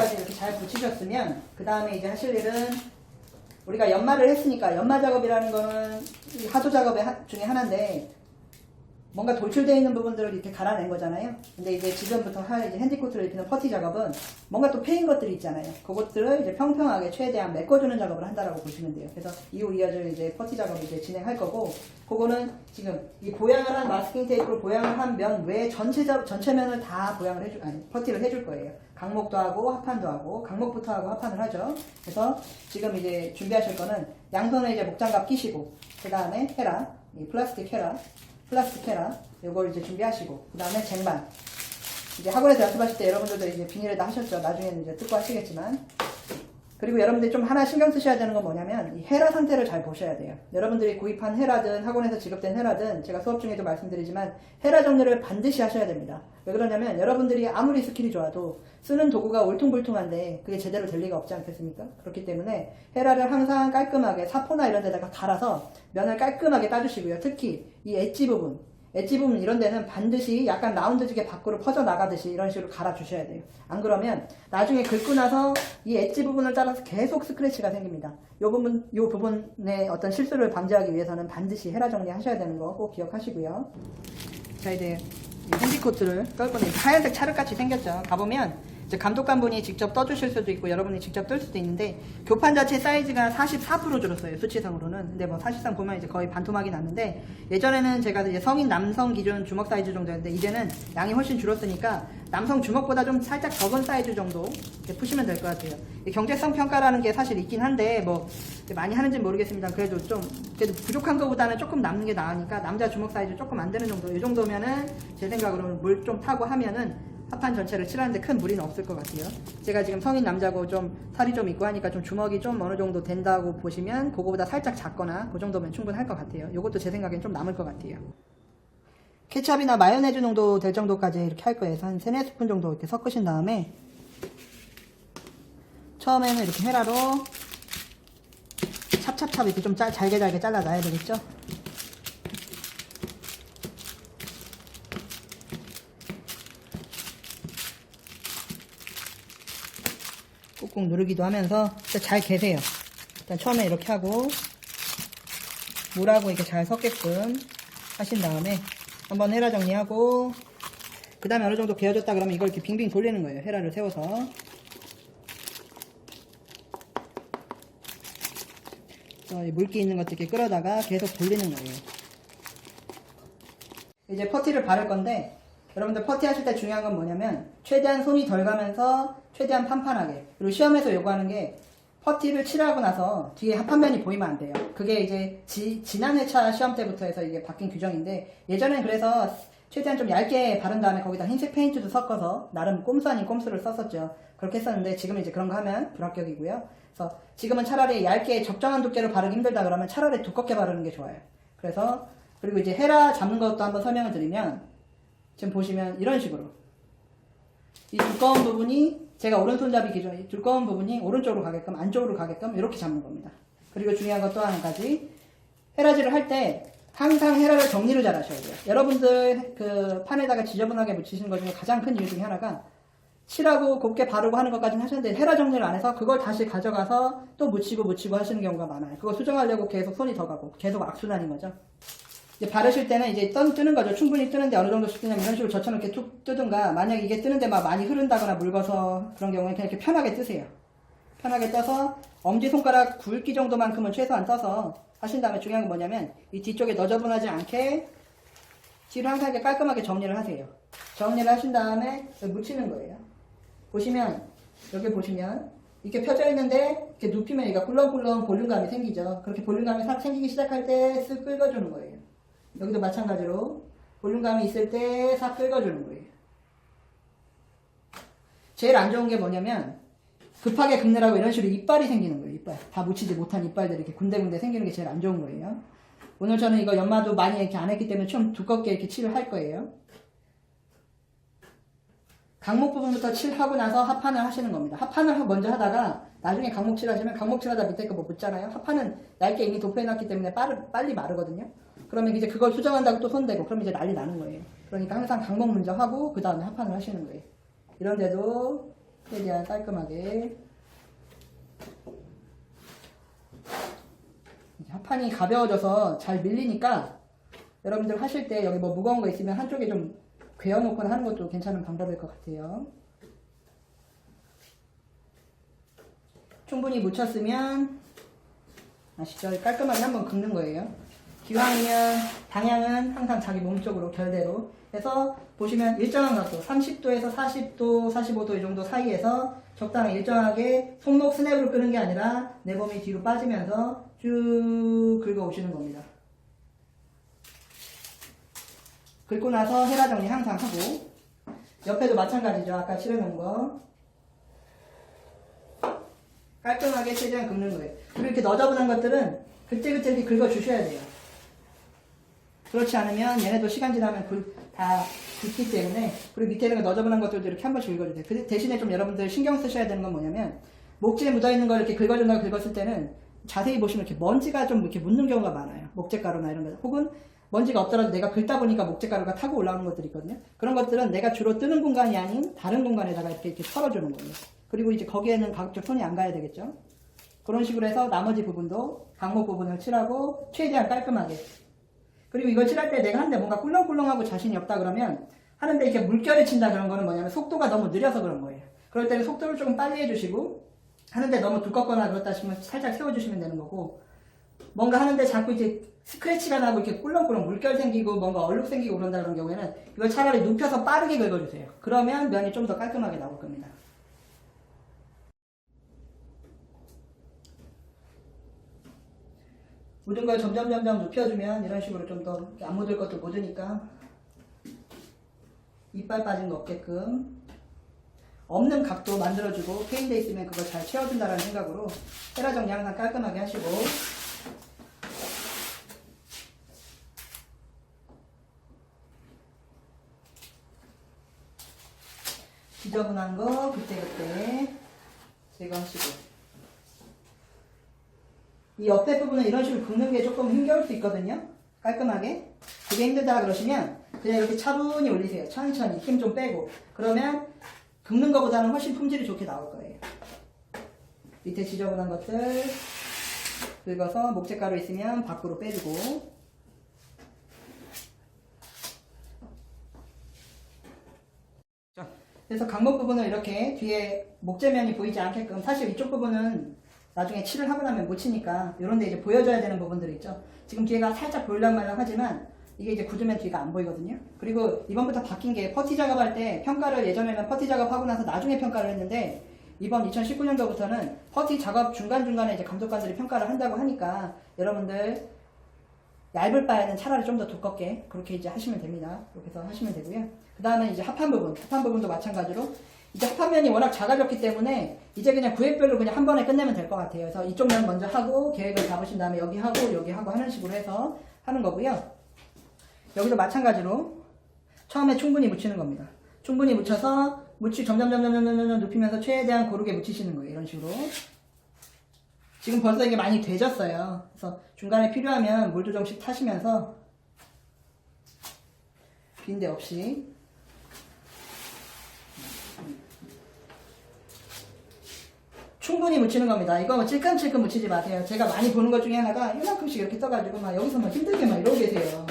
정도까지 이렇게 잘 붙이셨으면 그 다음에 이제 하실 일은 우리가 연마를 했으니까 연마 작업이라는 거는 하도 작업의 중에 하나인데 뭔가 돌출되어 있는 부분들을 이렇게 갈아낸 거잖아요. 근데 이제 지금부터 할 이제 핸디코트를 입히는 퍼티 작업은 뭔가 또 패인 것들이 있잖아요. 그것들을 이제 평평하게 최대한 메꿔주는 작업을 한다라고 보시면 돼요. 그래서 이후 이어질 이제 퍼티 작업을 이제 진행할 거고, 그거는 지금 이 보양을 한 마스킹 테이프로 보양을 한 면 외에 전체 면을 다 보양을 퍼티를 해줄 거예요. 강목도 하고 하판도 하고, 강목부터 하고 하판을 하죠. 그래서 지금 이제 준비하실 거는 양손에 이제 목장갑 끼시고, 그 다음에 헤라, 이 플라스틱 헤라, 요걸 이제 준비하시고, 그 다음에 쟁반. 이제 학원에서 연습하실 때 여러분들도 이제 비닐에다 하셨죠. 나중에는 이제 뜯고 하시겠지만. 그리고 여러분들이 좀 하나 신경 쓰셔야 되는 건 뭐냐면, 이 헤라 상태를 잘 보셔야 돼요. 여러분들이 구입한 헤라든, 학원에서 지급된 헤라든, 제가 수업 중에도 말씀드리지만, 헤라 정리를 반드시 하셔야 됩니다. 왜 그러냐면, 여러분들이 아무리 스킬이 좋아도, 쓰는 도구가 울퉁불퉁한데, 그게 제대로 될 리가 없지 않겠습니까? 그렇기 때문에, 헤라를 항상 깔끔하게, 사포나 이런 데다가 갈아서, 면을 깔끔하게 따주시고요. 특히, 이 엣지 부분 이런 데는 반드시 약간 라운드지게 밖으로 퍼져나가듯이 이런 식으로 갈아주셔야 돼요. 안 그러면 나중에 긁고 나서 이 엣지 부분을 따라서 계속 스크래치가 생깁니다. 요 부분의 어떤 실수를 방지하기 위해서는 반드시 헤라 정리하셔야 되는 거 꼭 기억하시고요. 자, 이제 핸디코트를 떨 건데 하얀색 찰흙같이 생겼죠. 가보면 이제 감독관분이 직접 떠주실 수도 있고 여러분이 직접 뜰 수도 있는데 교판 자체 사이즈가 44% 줄었어요. 수치상으로는. 근데 뭐 사실상 보면 이제 거의 반토막이 났는데, 예전에는 제가 이제 성인 남성 기준 주먹 사이즈 정도였는데 이제는 양이 훨씬 줄었으니까 남성 주먹보다 좀 살짝 적은 사이즈 정도 이렇게 푸시면 될 것 같아요. 경제성 평가라는 게 사실 있긴 한데 뭐 많이 하는지는 모르겠습니다. 그래도 부족한 것보다는 조금 남는 게 나으니까 남자 주먹 사이즈 조금 안 되는 정도, 이 정도면은 제 생각으로는 물 좀 타고 하면은 하판 전체를 칠하는데 큰 무리는 없을 것 같아요. 제가 지금 성인 남자고 좀 살이 좀 있고 하니까 좀 주먹이 좀 어느 정도 된다고 보시면 그거보다 살짝 작거나 그 정도면 충분할 것 같아요. 이것도 제 생각엔 좀 남을 것 같아요. 케찹이나 마요네즈 정도 될 정도까지 이렇게 할 거예요. 한 3, 4스푼 정도 이렇게 섞으신 다음에 처음에는 이렇게 헤라로 찹찹찹 이렇게 좀 잘게 잘라놔야 되겠죠. 꾹꾹 누르기도 하면서 잘 개세요. 일단 처음에 이렇게 하고 물하고 이렇게 잘 섞게끔 하신 다음에 한번 헤라 정리하고, 그 다음에 어느 정도 개어졌다 그러면 이걸 이렇게 빙빙 돌리는 거예요. 헤라를 세워서. 물기 있는 것들 이렇게 끌어다가 계속 돌리는 거예요. 이제 퍼티를 바를 건데, 여러분들 퍼티 하실 때 중요한 건 뭐냐면 최대한 손이 덜 가면서 최대한 판판하게, 그리고 시험에서 요구하는 게 퍼티를 칠하고 나서 뒤에 하판면이 보이면 안 돼요. 그게 이제 지난 회차 시험 때부터 해서 이게 바뀐 규정인데, 예전엔 그래서 최대한 좀 얇게 바른 다음에 거기다 흰색 페인트도 섞어서 나름 꼼수 아닌 꼼수를 썼었죠. 그렇게 했었는데 지금은 이제 그런 거 하면 불합격이고요. 그래서 지금은 차라리 얇게 적정한 두께로 바르기 힘들다 그러면 차라리 두껍게 바르는 게 좋아요. 그래서 그리고 이제 헤라 잡는 것도 한번 설명을 드리면, 지금 보시면 이런 식으로 이 두꺼운 부분이, 제가 오른손잡이 기준 이 두꺼운 부분이 오른쪽으로 가게끔, 안쪽으로 가게끔 이렇게 잡는 겁니다. 그리고 중요한 것 또 한 가지, 헤라질을 할 때 항상 헤라를 정리를 잘 하셔야 돼요. 여러분들 그 판에다가 지저분하게 묻히시는 것 중에 가장 큰 이유 중에 하나가 칠하고 곱게 바르고 하는 것까지는 하셨는데 헤라 정리를 안 해서 그걸 다시 가져가서 또 묻히고 하시는 경우가 많아요. 그거 수정하려고 계속 손이 더 가고 계속 악순환인 거죠. 이제 바르실 때는 이제 뜨는 거죠. 충분히 뜨는데 어느 정도씩 뜨냐면 이런 식으로 저처럼 이렇게 툭 뜨든가, 만약 이게 뜨는데 막 많이 흐른다거나 묽어서 그런 경우에 그냥 이렇게 편하게 뜨세요. 편하게 떠서 엄지손가락 굵기 정도만큼은 최소한 떠서 하신 다음에, 중요한 건 뭐냐면 이 뒤쪽에 너저분하지 않게 뒤로 항상 이렇게 깔끔하게 정리를 하세요. 정리를 하신 다음에 묻히는 거예요. 보시면 여기 보시면 이렇게 펴져 있는데 이렇게 눕히면 얘가 꿀렁꿀렁 볼륨감이 생기죠. 그렇게 볼륨감이 생기기 시작할 때 쓱 긁어주는 거예요. 여기도 마찬가지로 볼륨감이 있을 때 싹 긁어주는 거예요. 제일 안 좋은 게 뭐냐면 급하게 긁느라고 이런 식으로 이빨이 생기는 거예요. 이빨. 다 묻히지 못한 이빨들이 이렇게 군데군데 생기는 게 제일 안 좋은 거예요. 오늘 저는 이거 연마도 많이 이렇게 안 했기 때문에 좀 두껍게 이렇게 칠을 할 거예요. 강목 부분부터 칠하고 나서 하판을 하시는 겁니다. 하판을 먼저 하다가 나중에 강목 칠하시면 강목 칠하다 밑에 거 뭐 묻잖아요. 하판은 얇게 이미 도포해놨기 때문에 빨리 마르거든요. 그러면 이제 그걸 수정한다고 또 손대고 그럼 이제 난리 나는 거예요. 그러니까 항상 강목 먼저 하고 그 다음에 하판을 하시는 거예요. 이런데도 최대한 깔끔하게. 합판이 가벼워져서 잘 밀리니까 여러분들 하실 때 여기 뭐 무거운 거 있으면 한쪽에 좀 괴어놓거나 하는 것도 괜찮은 방법일 것 같아요. 충분히 묻혔으면 아시죠? 깔끔하게 한번 긁는 거예요. 기왕이면 방향은 항상 자기 몸 쪽으로 결대로 해서 보시면 일정한 각도 30도에서 40도, 45도 이 정도 사이에서 적당히 일정하게 손목 스냅으로 끄는 게 아니라 내 몸이 뒤로 빠지면서 쭉 긁어 오시는 겁니다. 긁고 나서 헤라 정리 항상 하고 옆에도 마찬가지죠. 아까 칠해놓은 거 깔끔하게 최대한 긁는 거예요. 그리고 이렇게 너저분한 것들은 그때그때 이렇게 긁어주셔야 돼요. 그렇지 않으면 얘네도 시간 지나면 다 굵기 때문에. 그리고 밑에 있는 너저분한 것들도 이렇게 한 번씩 긁어주세요. 그 대신에 좀 여러분들 신경 쓰셔야 되는 건 뭐냐면 목재에 묻어있는 걸 이렇게 긁어준다고 긁었을 때는 자세히 보시면 이렇게 먼지가 좀 이렇게 묻는 경우가 많아요. 목재가루나 이런 거. 혹은 먼지가 없더라도 내가 긁다 보니까 목재가루가 타고 올라오는 것들이 있거든요. 그런 것들은 내가 주로 뜨는 공간이 아닌 다른 공간에다가 이렇게 털어주는 거예요. 그리고 이제 거기에는 가급적 손이 안 가야 되겠죠. 그런 식으로 해서 나머지 부분도 강목 부분을 칠하고 최대한 깔끔하게. 그리고 이걸 칠할 때 내가 하는데 뭔가 꿀렁꿀렁하고 자신이 없다 그러면 하는데 이렇게 물결을 친다 그런 거는 뭐냐면 속도가 너무 느려서 그런 거예요. 그럴 때는 속도를 조금 빨리 해주시고 하는데 너무 두껍거나 그렇다 싶으면 살짝 세워주시면 되는 거고 뭔가 하는데 자꾸 이제 스크래치가 나고 이렇게 꿀렁꿀렁 물결 생기고 뭔가 얼룩 생기고 그런다 그런 경우에는 이걸 차라리 눕혀서 빠르게 긁어주세요. 그러면 면이 좀 더 깔끔하게 나올 겁니다. 묻은 걸 점점 눕혀주면 이런 식으로 좀 더 안 묻을 것도 묻으니까 이빨 빠진 거 없게끔 없는 각도 만들어주고 페인돼 있으면 그걸 잘 채워준다는 생각으로 헤라 정리 항상 깔끔하게 하시고 지저분한 거 그때그때 제거하시고 이 옆에 부분은 이런 식으로 긁는 게 조금 힘겨울 수 있거든요. 깔끔하게. 그게 힘들다 그러시면 그냥 이렇게 차분히 올리세요. 천천히 힘 좀 빼고. 그러면 긁는 것보다는 훨씬 품질이 좋게 나올 거예요. 밑에 지저분한 것들 긁어서 목재가루 있으면 밖으로 빼주고 그래서 강목 부분을 이렇게 뒤에 목재면이 보이지 않게끔 사실 이쪽 부분은 나중에 칠을 하고 나면 못 치니까 이런 데 이제 보여줘야 되는 부분들이 있죠. 지금 뒤에가 살짝 보일랑말랑 하지만 이게 이제 굳으면 뒤가 안 보이거든요. 그리고 이번부터 바뀐 게 퍼티 작업할 때 평가를 예전에는 퍼티 작업하고 나서 나중에 평가를 했는데 이번 2019년도부터는 퍼티 작업 중간중간에 이제 감독관들이 평가를 한다고 하니까 여러분들 얇을 바에는 차라리 좀 더 두껍게 그렇게 이제 하시면 됩니다. 그렇게 해서 하시면 되고요. 그 다음에 이제 합판 부분도 마찬가지로 이제 합판면이 워낙 작아졌기 때문에 이제 그냥 구획별로 그냥 한 번에 끝내면 될 것 같아요. 그래서 이쪽 면 먼저 하고 계획을 잡으신 다음에 여기 하고 하는 식으로 해서 하는 거고요. 여기도 마찬가지로 처음에 충분히 묻히는 겁니다. 충분히 묻혀서 점점 눕히면서 최대한 고르게 묻히시는 거예요. 이런 식으로. 지금 벌써 이게 많이 되졌어요. 그래서 중간에 필요하면 물 조금씩 타시면서 빈데 없이 충분히 묻히는 겁니다. 이거 찔끔찔끔 묻히지 마세요. 제가 많이 보는 것 중에 하나가 이만큼씩 이렇게 떠가지고 막 여기서 막 힘들게 막 이러고 계세요.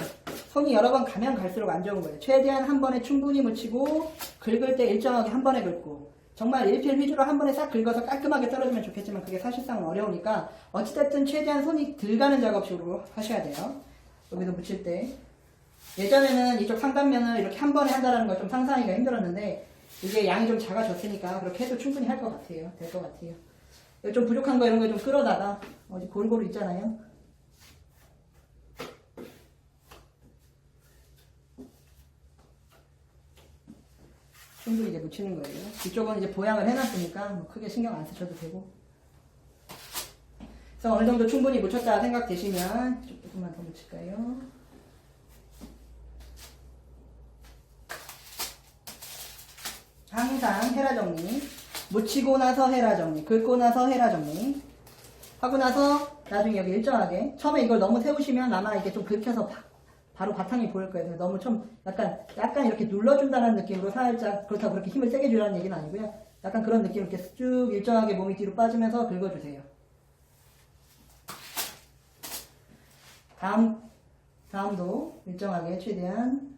손이 여러 번 가면 갈수록 안 좋은 거예요. 최대한 한 번에 충분히 묻히고 긁을 때 일정하게 한 번에 긁고 정말 일필휘주로 한 번에 싹 긁어서 깔끔하게 떨어지면 좋겠지만 그게 사실상 어려우니까 어찌됐든 최대한 손이 덜 가는 작업식으로 하셔야 돼요. 여기도 묻힐 때 예전에는 이쪽 상단면을 이렇게 한 번에 한다는 걸 좀 상상하기가 힘들었는데 이게 양이 좀 작아졌으니까 그렇게 해도 충분히 할 것 같아요. 될 것 같아요. 좀 부족한 거 이런 거 좀 끌어다가 어디 골고루 있잖아요. 충분히 이제 묻히는 거예요. 이쪽은 이제 보양을 해놨으니까 뭐 크게 신경 안 쓰셔도 되고. 그래서 어느 정도 충분히 묻혔다 생각되시면 조금만 더 묻힐까요? 항상 헤라 정리. 묻히고 나서 헤라 정리. 긁고 나서 헤라 정리. 하고 나서 나중에 여기 일정하게. 처음에 이걸 너무 세우시면 아마 이게 좀 긁혀서 바로 바탕이 보일 거예요. 너무 좀 약간 이렇게 눌러준다는 느낌으로 살짝 그렇다고 그렇게 힘을 세게 주라는 얘기는 아니고요. 약간 그런 느낌 이렇게 쭉 일정하게 몸이 뒤로 빠지면서 긁어주세요. 다음도 일정하게 최대한.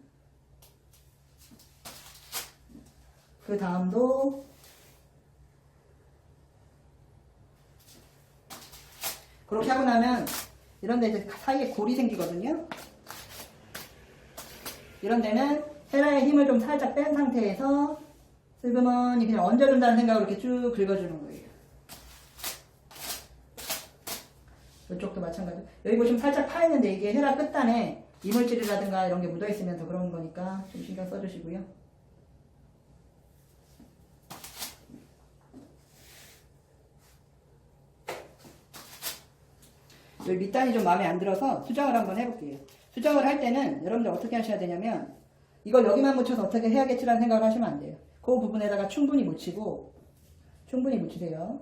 그 다음도 그렇게 하고 나면 이런 데 이제 사이에 골이 생기거든요. 이런 데는 헤라의 힘을 좀 살짝 뺀 상태에서 슬그머니 그냥 얹어준다는 생각으로 이렇게 쭉 긁어주는 거예요. 이쪽도 마찬가지. 여기 보시면 살짝 파있는데 이게 헤라 끝단에 이물질이라든가 이런 게 묻어있으면 더 그런 거니까 좀 신경 써주시고요. 여기 밑단이 좀 마음에 안 들어서 수정을 한번 해볼게요. 수정을 할 때는 여러분들 어떻게 하셔야 되냐면 이걸 여기만 묻혀서 어떻게 해야겠지라는 생각을 하시면 안 돼요. 그 부분에다가 충분히 묻히고 충분히 묻히세요.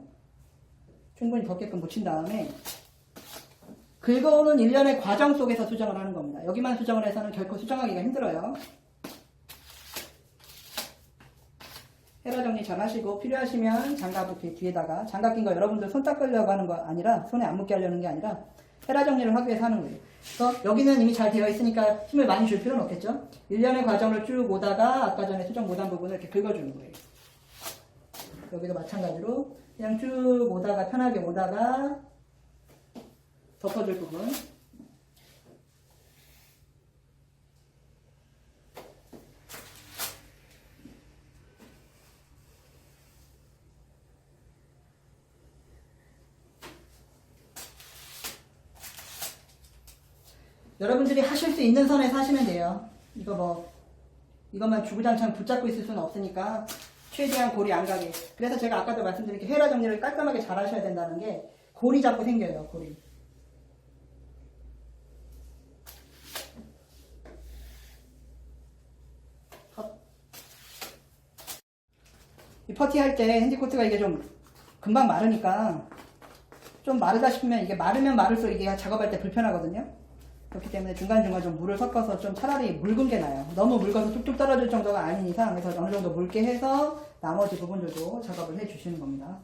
충분히 덮게끔 묻힌 다음에 긁어오는 일련의 과정 속에서 수정을 하는 겁니다. 여기만 수정을 해서는 결코 수정하기가 힘들어요. 헤라 정리 잘 하시고 필요하시면 장갑 이렇게 뒤에다가 장갑 낀 거 여러분들 손 닦으려고 하는 거 아니라 손에 안 묻게 하려는 게 아니라 헤라 정리를 하기 위해서 하는 거예요. 그래서 여기는 이미 잘 되어 있으니까 힘을 많이 줄 필요는 없겠죠. 일련의 과정을 쭉 오다가 아까 전에 수정 못한 부분을 이렇게 긁어주는 거예요. 여기도 마찬가지로 그냥 쭉 오다가 편하게 오다가 덮어줄 부분. 여러분들이 하실 수 있는 선에서 하시면 돼요. 이것만 주구장창 붙잡고 있을 수는 없으니까 최대한 골이 안 가게. 그래서 제가 아까도 말씀드린 게 헤라 정리를 깔끔하게 잘 하셔야 된다는 게 골이 자꾸 생겨요, 골이. 이 퍼티 할 때 핸디코트가 이게 좀 금방 마르니까 좀 마르다 싶으면 이게 마르면 마를수록 이게 작업할 때 불편하거든요. 그렇기 때문에 중간중간 좀 물을 섞어서 좀 차라리 묽은 게 나아요. 너무 묽어서 뚝뚝 떨어질 정도가 아닌 이상 그래서 어느 정도 묽게 해서 나머지 부분들도 작업을 해 주시는 겁니다.